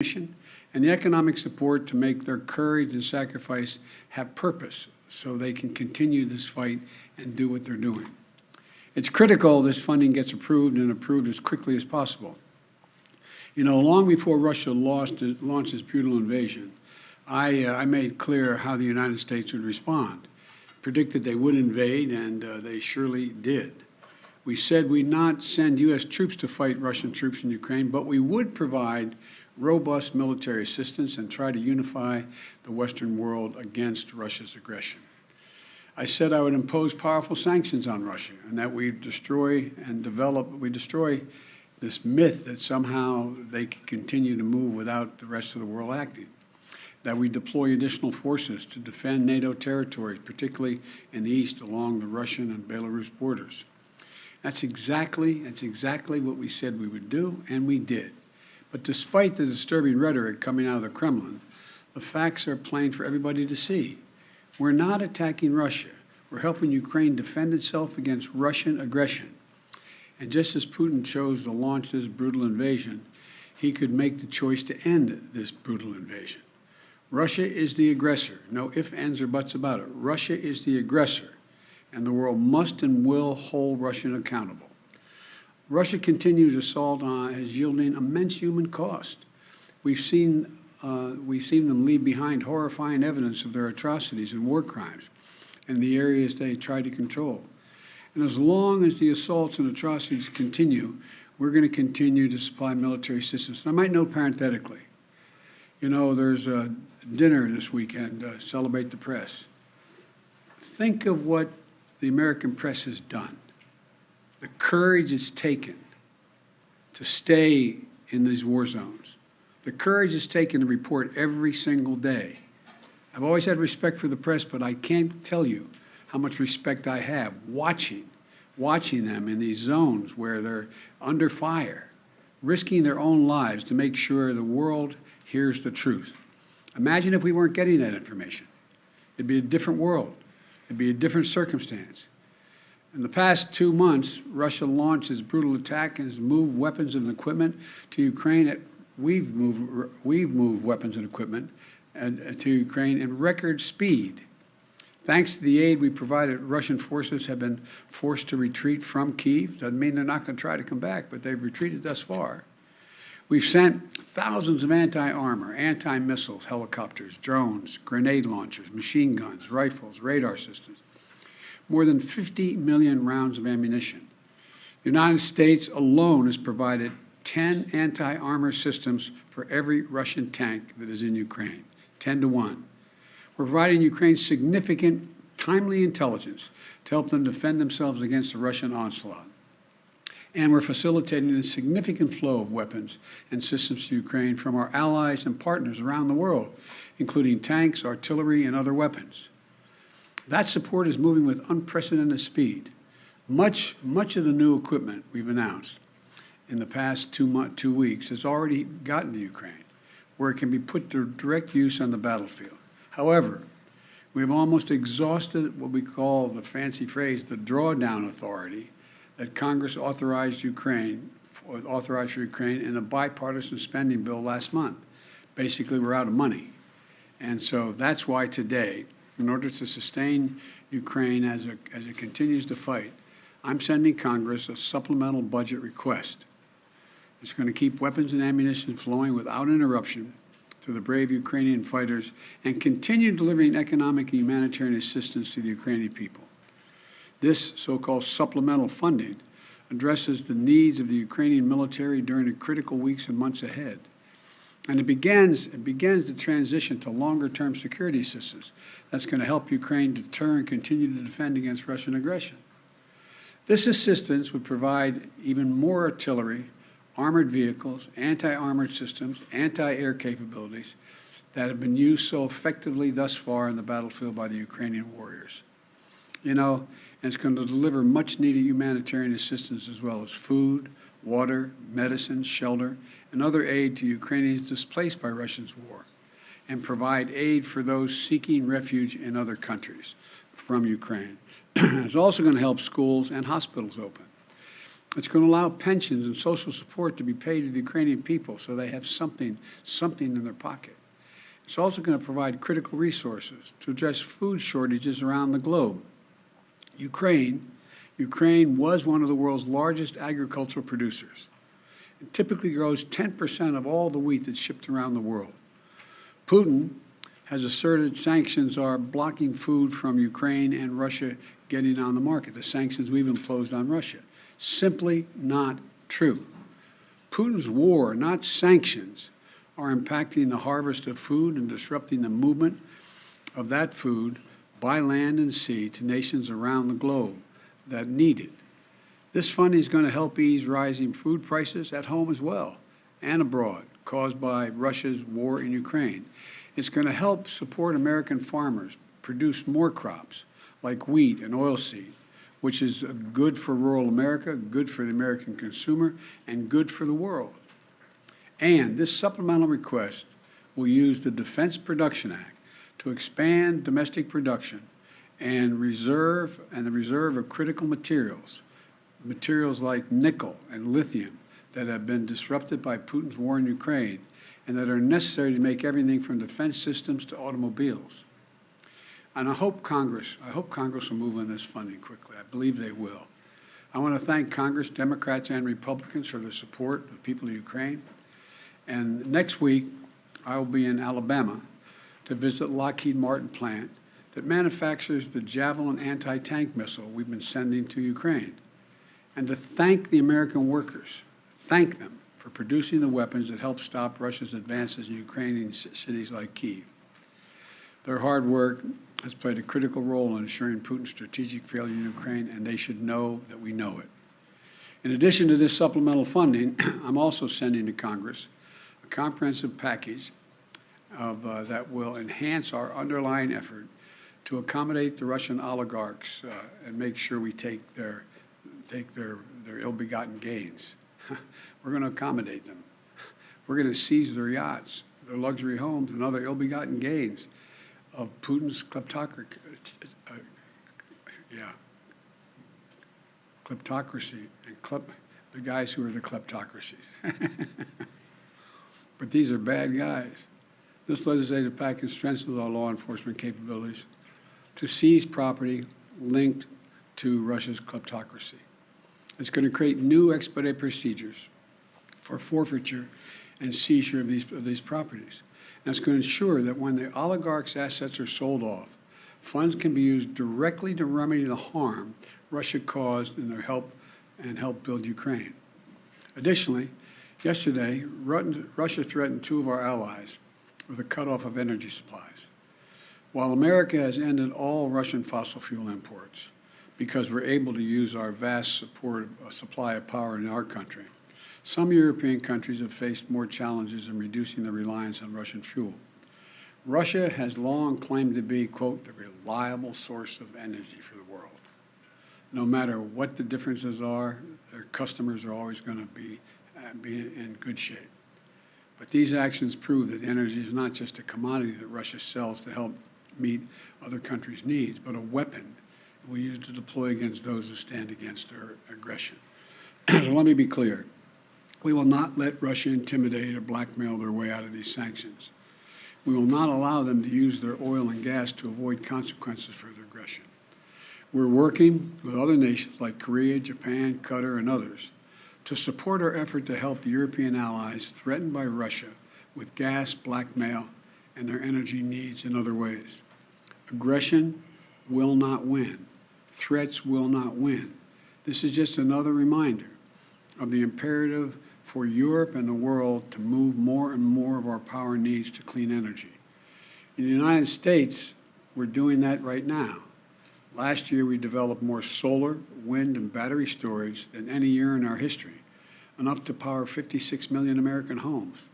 mission and the economic support to make their courage and sacrifice have purpose so they can continue this fight and do what they're doing. It's critical this funding gets approved and approved as quickly as possible. You know, long before Russia launched its brutal invasion, I made clear how the United States would respond, predicted they would invade, and they surely did. We said we'd not send U.S. troops to fight Russian troops in Ukraine, but we would provide robust military assistance and try to unify the Western world against Russia's aggression. I said I would impose powerful sanctions on Russia and that we'd destroy this myth that somehow they could continue to move without the rest of the world acting, that we deploy additional forces to defend NATO territories, particularly in the east along the Russian and Belarus borders. That's exactly what we said we would do, and we did. But despite the disturbing rhetoric coming out of the Kremlin, the facts are plain for everybody to see. We're not attacking Russia. We're helping Ukraine defend itself against Russian aggression. And just as Putin chose to launch this brutal invasion, he could make the choice to end this brutal invasion. Russia is the aggressor. No ifs, ands, or buts about it. Russia is the aggressor, and the world must and will hold Russia accountable. Russia's continued assault is yielding immense human cost. We've seen them leave behind horrifying evidence of their atrocities and war crimes in the areas they try to control. And as long as the assaults and atrocities continue, we're going to continue to supply military assistance. And I might note parenthetically, you know, there's a dinner this weekend, Celebrate the Press. Think of what the American press has done, the courage it's taken to stay in these war zones, the courage it's taken to report every single day. I've always had respect for the press, but I can't tell you how much respect I have watching them in these zones where they're under fire, risking their own lives to make sure the world hears the truth. Imagine if we weren't getting that information. It'd be a different world. It'd be a different circumstance. In the past 2 months, Russia launched its brutal attack and has moved weapons and equipment to Ukraine. We've moved weapons and equipment to Ukraine in record speed. Thanks to the aid we provided, Russian forces have been forced to retreat from Kyiv. Doesn't mean they're not going to try to come back, but they've retreated thus far. We've sent thousands of anti-armor, anti-missiles, helicopters, drones, grenade launchers, machine guns, rifles, radar systems, more than 50 million rounds of ammunition. The United States alone has provided 10 anti-armor systems for every Russian tank that is in Ukraine, 10 to 1. We're providing Ukraine significant, timely intelligence to help them defend themselves against the Russian onslaught. And we're facilitating a significant flow of weapons and systems to Ukraine from our allies and partners around the world, including tanks, artillery, and other weapons. That support is moving with unprecedented speed. Much of the new equipment we've announced in the past 2 weeks has already gotten to Ukraine, where it can be put to direct use on the battlefield. However, we've almost exhausted what we call, the fancy phrase, the drawdown authority that Congress authorized for Ukraine in a bipartisan spending bill last month. Basically, we're out of money. And so that's why today, in order to sustain Ukraine as it continues to fight, I'm sending Congress a supplemental budget request. It's going to keep weapons and ammunition flowing without interruption to the brave Ukrainian fighters and continue delivering economic and humanitarian assistance to the Ukrainian people. This so-called supplemental funding addresses the needs of the Ukrainian military during the critical weeks and months ahead. And it begins the transition to longer-term security assistance that's going to help Ukraine deter and continue to defend against Russian aggression. This assistance would provide even more artillery, armored vehicles, anti-armored systems, anti-air capabilities that have been used so effectively thus far in the battlefield by the Ukrainian warriors. You know, and it's going to deliver much-needed humanitarian assistance as well as food, water, medicine, shelter, and other aid to Ukrainians displaced by Russia's war, and provide aid for those seeking refuge in other countries from Ukraine. It's also going to help schools and hospitals open. It's going to allow pensions and social support to be paid to the Ukrainian people so they have something in their pocket. It's also going to provide critical resources to address food shortages around the globe. Ukraine was one of the world's largest agricultural producers. It typically grows 10% of all the wheat that's shipped around the world. Putin has asserted sanctions are blocking food from Ukraine and Russia getting on the market, the sanctions we've imposed on Russia. Simply not true. Putin's war, not sanctions, are impacting the harvest of food and disrupting the movement of that food by land and sea to nations around the globe that need it. This funding is going to help ease rising food prices at home as well and abroad caused by Russia's war in Ukraine. It's going to help support American farmers produce more crops like wheat and oilseed, which is good for rural America, good for the American consumer, and good for the world. And this supplemental request will use the Defense Production Act to expand domestic production and the reserve of critical materials like nickel and lithium that have been disrupted by Putin's war in Ukraine and that are necessary to make everything from defense systems to automobiles. And I hope Congress will move on this funding quickly. I believe they will. I want to thank Congress, Democrats and Republicans, for their support of the people of Ukraine. And next week, I will be in Alabama to visit Lockheed Martin plant that manufactures the Javelin anti-tank missile we've been sending to Ukraine, and to thank the American workers, thank them for producing the weapons that help stop Russia's advances in Ukrainian cities like Kyiv. Their hard work has played a critical role in ensuring Putin's strategic failure in Ukraine, and they should know that we know it. In addition to this supplemental funding, I'm also sending to Congress a comprehensive package that will enhance our underlying effort to accommodate the Russian oligarchs and make sure we take their ill-begotten gains. We're going to accommodate them. We're going to seize their yachts, their luxury homes, and other ill-begotten gains of Putin's kleptocracy and the guys who are the kleptocracies. But these are bad guys. This legislative package strengthens our law enforcement capabilities to seize property linked to Russia's kleptocracy. It's going to create new expedited procedures for forfeiture and seizure of these properties. And it's going to ensure that when the oligarchs' assets are sold off, funds can be used directly to remedy the harm Russia caused in their help build Ukraine. Additionally, yesterday, Russia threatened two of our allies with a cutoff of energy supplies. While America has ended all Russian fossil fuel imports because we're able to use our vast supply of power in our country, some European countries have faced more challenges in reducing their reliance on Russian fuel. Russia has long claimed to be, quote, the reliable source of energy for the world. No matter what the differences are, their customers are always going to be in good shape. But these actions prove that energy is not just a commodity that Russia sells to help meet other countries' needs, but a weapon we use to deploy against those who stand against their aggression. So let me be clear. We will not let Russia intimidate or blackmail their way out of these sanctions. We will not allow them to use their oil and gas to avoid consequences for their aggression. We're working with other nations like Korea, Japan, Qatar, and others to support our effort to help European allies threatened by Russia with gas, blackmail, and their energy needs in other ways. Aggression will not win. Threats will not win. This is just another reminder of the imperative for Europe and the world to move more and more of our power needs to clean energy. In the United States, we're doing that right now. Last year, we developed more solar, wind, and battery storage than any year in our history, enough to power 56 million American homes.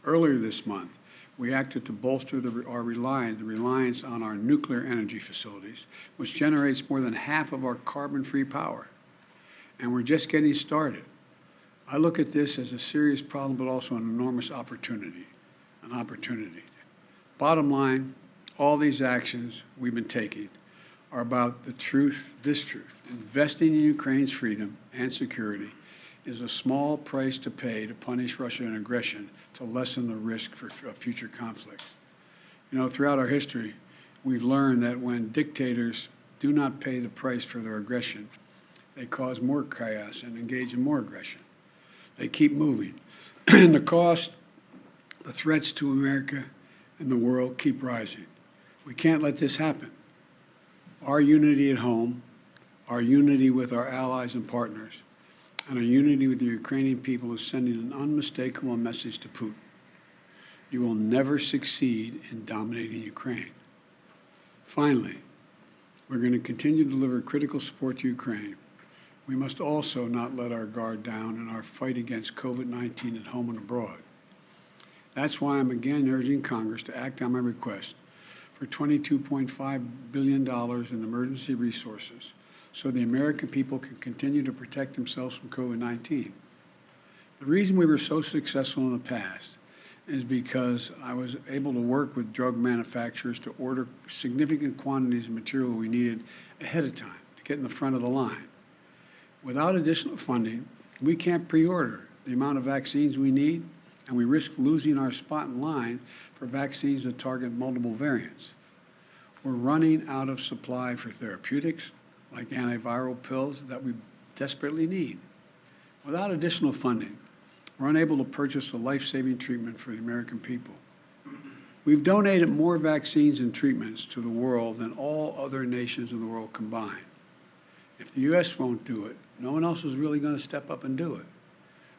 Earlier this month, we acted to bolster the reliance on our nuclear energy facilities, which generates more than half of our carbon-free power. And we're just getting started. I look at this as a serious problem, but also an enormous opportunity, Bottom line, all these actions we've been taking are about the truth, this truth. Investing in Ukraine's freedom and security is a small price to pay to punish Russian aggression to lessen the risk for future conflicts. You know, throughout our history, we've learned that when dictators do not pay the price for their aggression, they cause more chaos and engage in more aggression. They keep moving. And the cost, the threats to America and the world keep rising. We can't let this happen. Our unity at home, our unity with our allies and partners, and our unity with the Ukrainian people is sending an unmistakable message to Putin. You will never succeed in dominating Ukraine. Finally, we're going to continue to deliver critical support to Ukraine. We must also not let our guard down in our fight against COVID-19 at home and abroad. That's why I'm again urging Congress to act on my request for $22.5 billion in emergency resources so the American people can continue to protect themselves from COVID-19. The reason we were so successful in the past is because I was able to work with drug manufacturers to order significant quantities of material we needed ahead of time to get in the front of the line. Without additional funding, we can't pre-order the amount of vaccines we need, and we risk losing our spot in line for vaccines that target multiple variants. We're running out of supply for therapeutics, like antiviral pills that we desperately need. Without additional funding, we're unable to purchase a life-saving treatment for the American people. We've donated more vaccines and treatments to the world than all other nations in the world combined. If the U.S. won't do it, no one else is really going to step up and do it.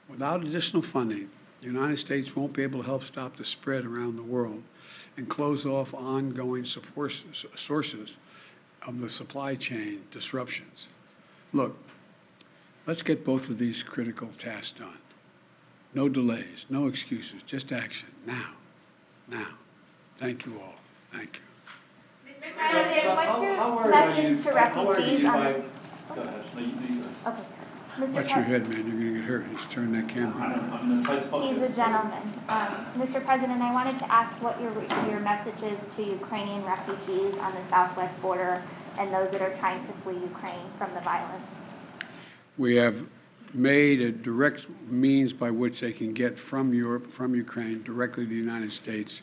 Without additional funding, the United States won't be able to help stop the spread around the world and close off ongoing sources of the supply chain disruptions. Look, let's get both of these critical tasks done. No delays, no excuses, just action, now, now. Thank you all. Thank you. Mr. President, what's your message to refugees on the... Go ahead. No, you go. Okay. Mr. Watch your head, man. You're going to get hurt. Just turn that camera on. I'm going to try to spot He's a gentleman. Mr. President, I wanted to ask what your message is to Ukrainian refugees on the southwest border and those that are trying to flee Ukraine from the violence. We have made a direct means by which they can get from Europe, from Ukraine, directly to the United States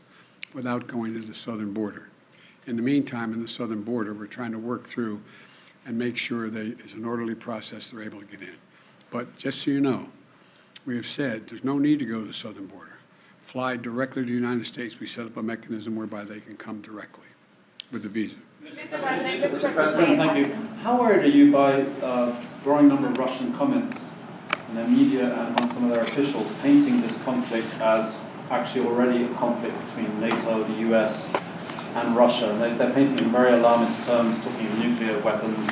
without going to the southern border. In the meantime, in the southern border, we're trying to work through and make sure that it's an orderly process they're able to get in. But just so you know, we have said there's no need to go to the southern border. Fly directly to the United States. We set up a mechanism whereby they can come directly with the visa. Mr. President, thank you. How worried are you by a growing number of Russian comments in the media and among some of their officials painting this conflict as actually already a conflict between NATO, the US, and Russia? And they're painting it in very alarmist terms, talking of nuclear weapons,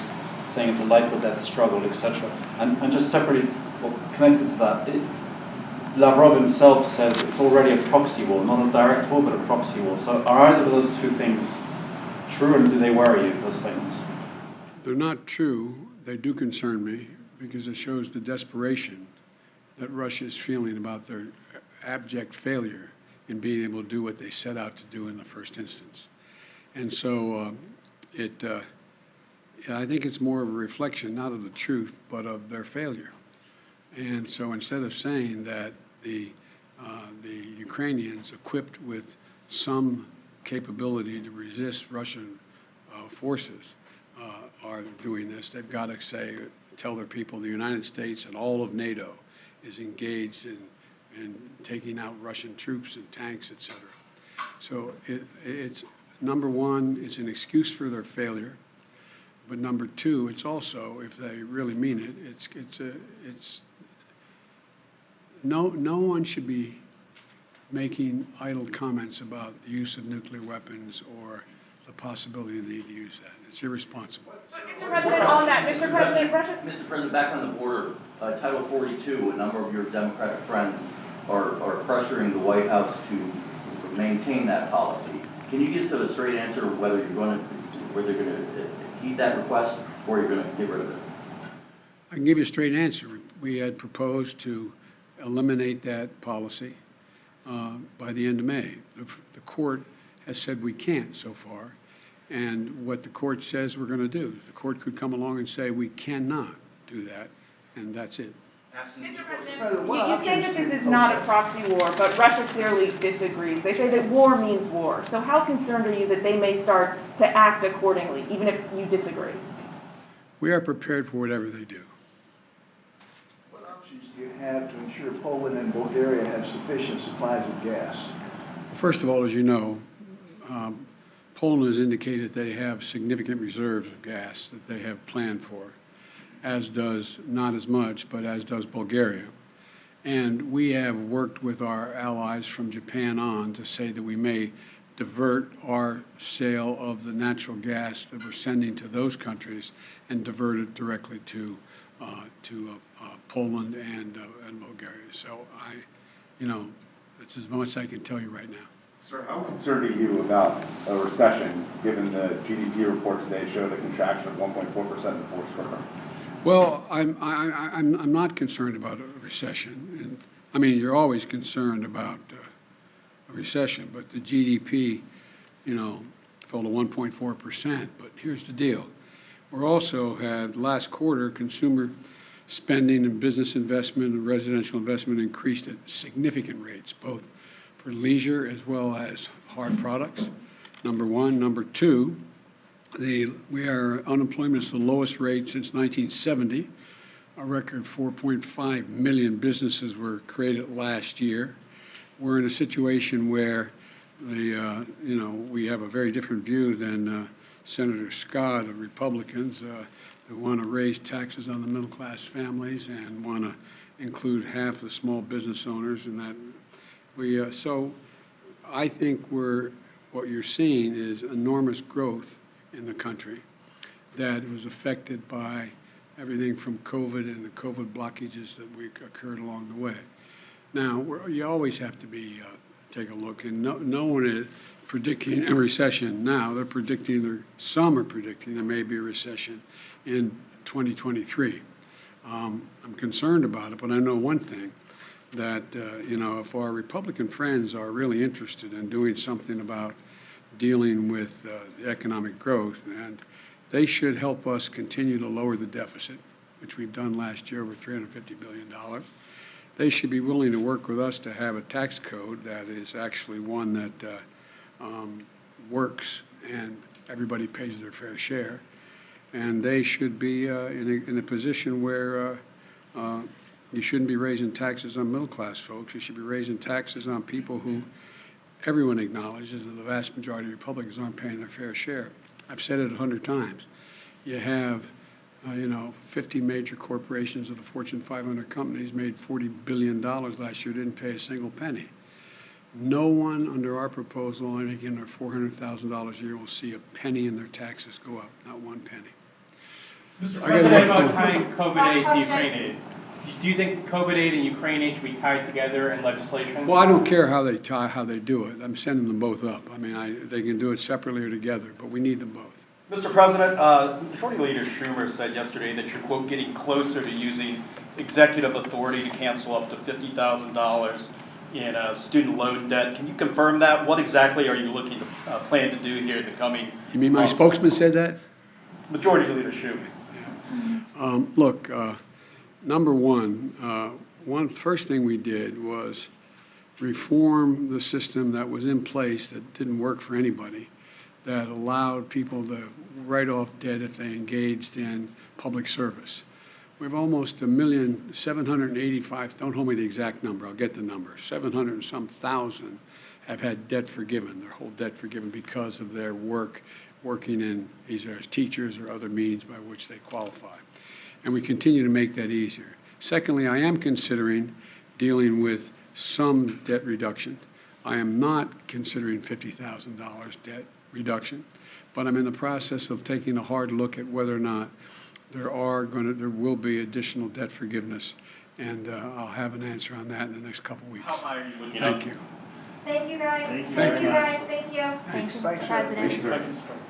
saying it's a life or death struggle, etc. And just separately, or connected to that, Lavrov himself says it's already a proxy war, not a direct war, but a proxy war. So are either of those two things true, and do they worry you, those statements? They're not true. They do concern me because it shows the desperation that Russia is feeling about their abject failure in being able to do what they set out to do in the first instance. And so I think it's more of a reflection, not of the truth, but of their failure. And so instead of saying that the Ukrainians equipped with some capability to resist Russian forces are doing this, they've got to tell their people the United States and all of NATO is engaged in taking out Russian troops and tanks, etc. So it's number one, it's an excuse for their failure. But number two, it's also, if they really mean it, it's no one should be making idle comments about the use of nuclear weapons or the possibility of the need to use that. It's irresponsible. Mr. President, on that, Mr. President, Mr. President, back on the border, Title 42, a number of your Democratic friends are pressuring the White House to maintain that policy. Can you give us a straight answer whether you're going to heed that request or you're going to get rid of it? I can give you a straight answer. We had proposed to eliminate that policy by the end of May. The court has said we can't so far, and what the court says we're going to do. The court could come along and say we cannot do that, and that's it. Mr. President, you say that this is not a proxy war, but Russia clearly disagrees. They say that war means war. So how concerned are you that they may start to act accordingly, even if you disagree? We are prepared for whatever they do. What options do you have to ensure Poland and Bulgaria have sufficient supplies of gas? First of all, as you know, Poland has indicated they have significant reserves of gas that they have planned for, as does, not as much, but as does Bulgaria. And we have worked with our allies from Japan on to say that we may divert our sale of the natural gas that we're sending to those countries and divert it directly to Poland and Bulgaria. So that's as much as I can tell you right now. Sir, how concerned are you about a recession, given the GDP report today showed a contraction of 1.4% in the fourth quarter? Well, I'm not concerned about a recession. And I mean, you're always concerned about a recession, but the GDP, fell to 1.4%. But here's the deal: we're also had last quarter consumer spending and business investment and residential investment increased at significant rates, both for leisure as well as hard products. Number one. Number two, unemployment is the lowest rate since 1970. A record 4.5 million businesses were created last year. We're in a situation where we have a very different view than Senator Scott of Republicans that want to raise taxes on the middle-class families and want to include half the small business owners in that. So I think what you're seeing is enormous growth in the country that was affected by everything from COVID and the COVID blockages that occurred along the way. Now, you always have to take a look, and no one is predicting a recession now. Some are predicting there may be a recession in 2023. I'm concerned about it, but I know one thing, that if our Republican friends are really interested in doing something about dealing with the economic growth, and they should help us continue to lower the deficit, which we've done last year, over $350 billion. They should be willing to work with us to have a tax code that is actually one that works and everybody pays their fair share. And they should be in a position where you shouldn't be raising taxes on middle-class folks. You should be raising taxes on people who everyone acknowledges that the vast majority of Republicans aren't paying their fair share. I've said it 100 times. You have, 50 major corporations of the Fortune 500 companies made $40 billion last year, didn't pay a single penny. No one under our proposal, making their $400,000 a year, will see a penny in their taxes go up, not one penny. Mr. President, about tying COVID aid to Ukraine aid. Do you think COVID aid and Ukraine aid should be tied together in legislation? Well, I don't care how they do it. I'm sending them both up. I mean, they can do it separately or together, but we need them both. Mr. President, Majority Leader Schumer said yesterday that you're, quote, getting closer to using executive authority to cancel up to $50,000 in student loan debt. Can you confirm that? What exactly are you looking to plan to do here in the coming You mean my months? spokesman said that? Majority Leader Schumer. Look, number one, first thing we did was reform the system that was in place that didn't work for anybody, that allowed people to write off debt if they engaged in public service. We have almost 1,785,000, don't hold me the exact number, I'll get the number, 700 and some thousand have had debt forgiven, their whole debt forgiven because of their working in either as teachers or other means by which they qualify. And we continue to make that easier. Secondly, I am considering dealing with some debt reduction. I am not considering $50,000 debt reduction, but I'm in the process of taking a hard look at whether or not there will be additional debt forgiveness, and I'll have an answer on that in the next couple weeks. How high are you looking Thank at? you. Thank you, guys. Thank you Thank very you, much. guys. Thank you. Thank you, Thanks, Mr. sir. President. Appreciate it. Thank you, Mr. President.